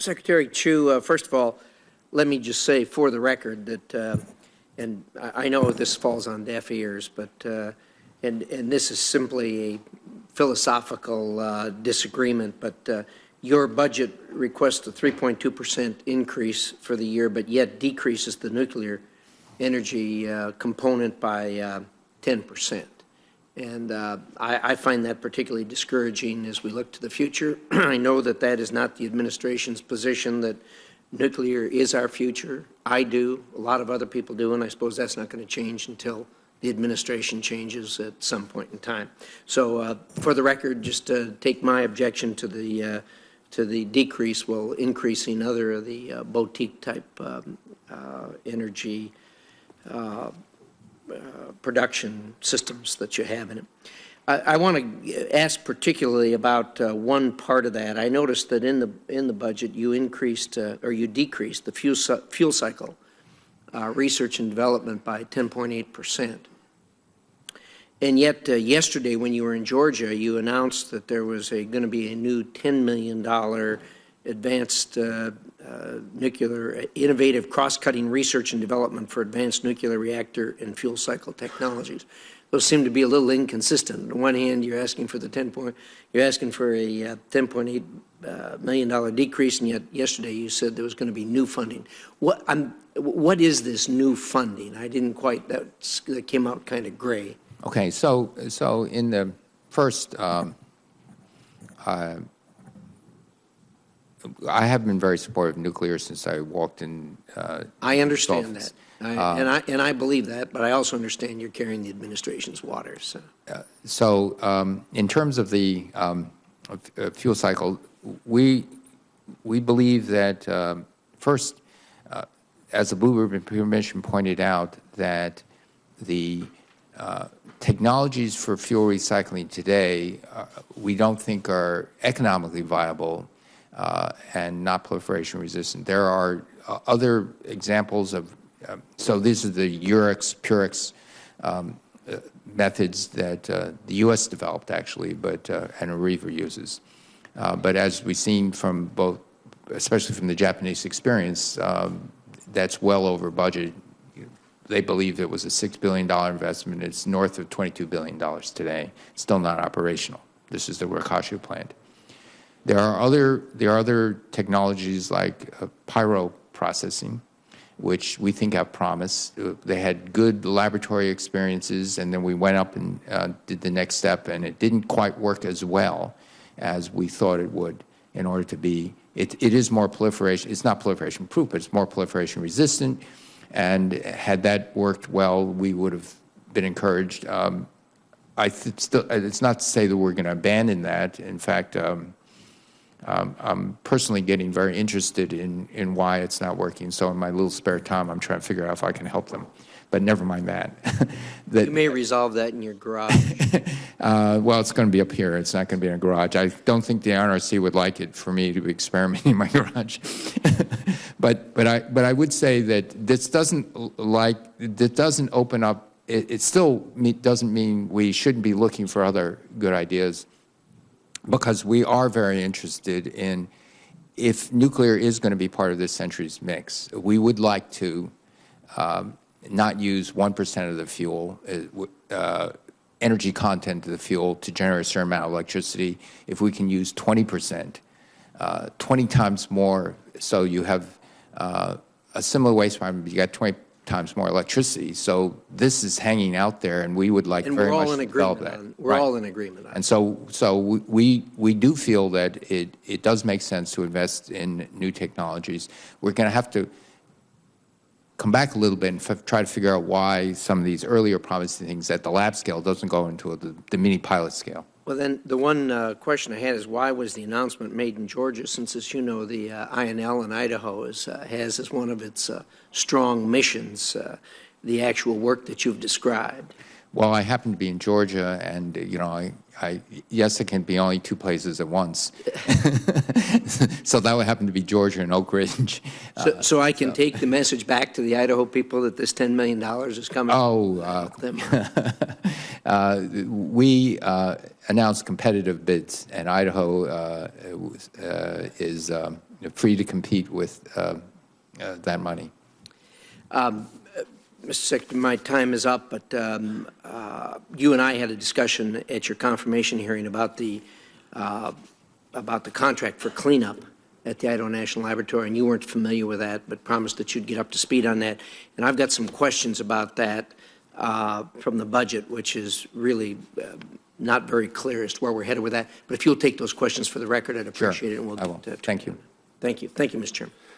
Secretary Chu, first of all, let me just say for the record that, and I know this falls on deaf ears, but, and this is simply a philosophical disagreement, but your budget requests a 3.2% increase for the year, but yet decreases the nuclear energy component by 10%. And I find that particularly discouraging as we look to the future. I know that that is not the administration's position, that nuclear is our future. I do. A lot of other people do, and I suppose that's not going to change until the administration changes at some point in time. So for the record, just take my objection to the decrease while increasing other of the boutique-type energy production systems that you have in it. I want to ask particularly about one part of that. I noticed that in the budget you increased or you decreased the fuel cycle research and development by 10.8%. And yet yesterday when you were in Georgia, you announced that there was going to be a new $10 million advanced nuclear innovative cross-cutting research and development for advanced nuclear reactor and fuel cycle technologies. Those seem to be a little inconsistent. On one hand, you're asking for you're asking for a $10.8 million decrease, and yet yesterday you said there was going to be new funding. What is this new funding? I didn't quite. That came out kind of gray. Okay, so in the first. I have been very supportive of nuclear since I walked in. I understand that, and I believe that, but I also understand you're carrying the administration's waters. So in terms of the fuel cycle, we believe that first, as the Blue Ribbon Commission pointed out, that the technologies for fuel recycling today we don't think are economically viable. And not proliferation resistant. There are other examples of, so these are the Urix, Purix methods that the U.S. developed actually, but and Areva uses. But as we've seen from both, especially from the Japanese experience, that's well over budget. They believe it was a $6 billion investment. It's north of $22 billion today. Still not operational. This is the Wakashu plant. There are other technologies like pyro processing, which we think have promise. They had good laboratory experiences, and then we went up and did the next step, and it didn't quite work as well as we thought it would in order to be. It is more proliferation. It's not proliferation proof, but it's more proliferation resistant. And had that worked well, we would have been encouraged. It's not to say that we're going to abandon that. In fact, I'm personally getting very interested in why it's not working. So in my little spare time, I'm trying to figure out if I can help them. But never mind that. You may resolve that in your garage. Well, it's going to be up here. It's not going to be in a garage. I don't think the NRC would like it for me to be experimenting in my garage. but I would say that this doesn't open up. It still doesn't mean we shouldn't be looking for other good ideas. Because we are very interested in, if nuclear is going to be part of this century's mix, we would like to not use 1% of the fuel, energy content of the fuel to generate a certain amount of electricity. If we can use 20%, 20 times more, so you have a similar waste environment, you got 20 times more electricity. So this is hanging out there, and we would like very much to develop that. We're all in agreement on it. And so we do feel that it does make sense to invest in new technologies. We're going to have to come back a little bit and try to figure out why some of these earlier promising things at the lab scale doesn't go into the mini pilot scale. Well, then the one question I had is, why was the announcement made in Georgia, since, as you know, the INL in Idaho has as one of its strong missions the actual work that you've described? Well, I happen to be in Georgia, and yes, it can be only two places at once. So that would happen to be Georgia and Oak Ridge. So I can take the message back to the Idaho people that this $10 million is coming. We announced competitive bids, and Idaho is free to compete with that money. Mr. Secretary, my time is up, but you and I had a discussion at your confirmation hearing about the contract for cleanup at the Idaho National Laboratory, and you weren't familiar with that, but promised that you'd get up to speed on that. And I've got some questions about that from the budget, which is really not very clear as to where we're headed with that. But if you'll take those questions for the record, I'd appreciate it. And we'll I will. Thank you. Thank you. Thank you, Mr. Chairman.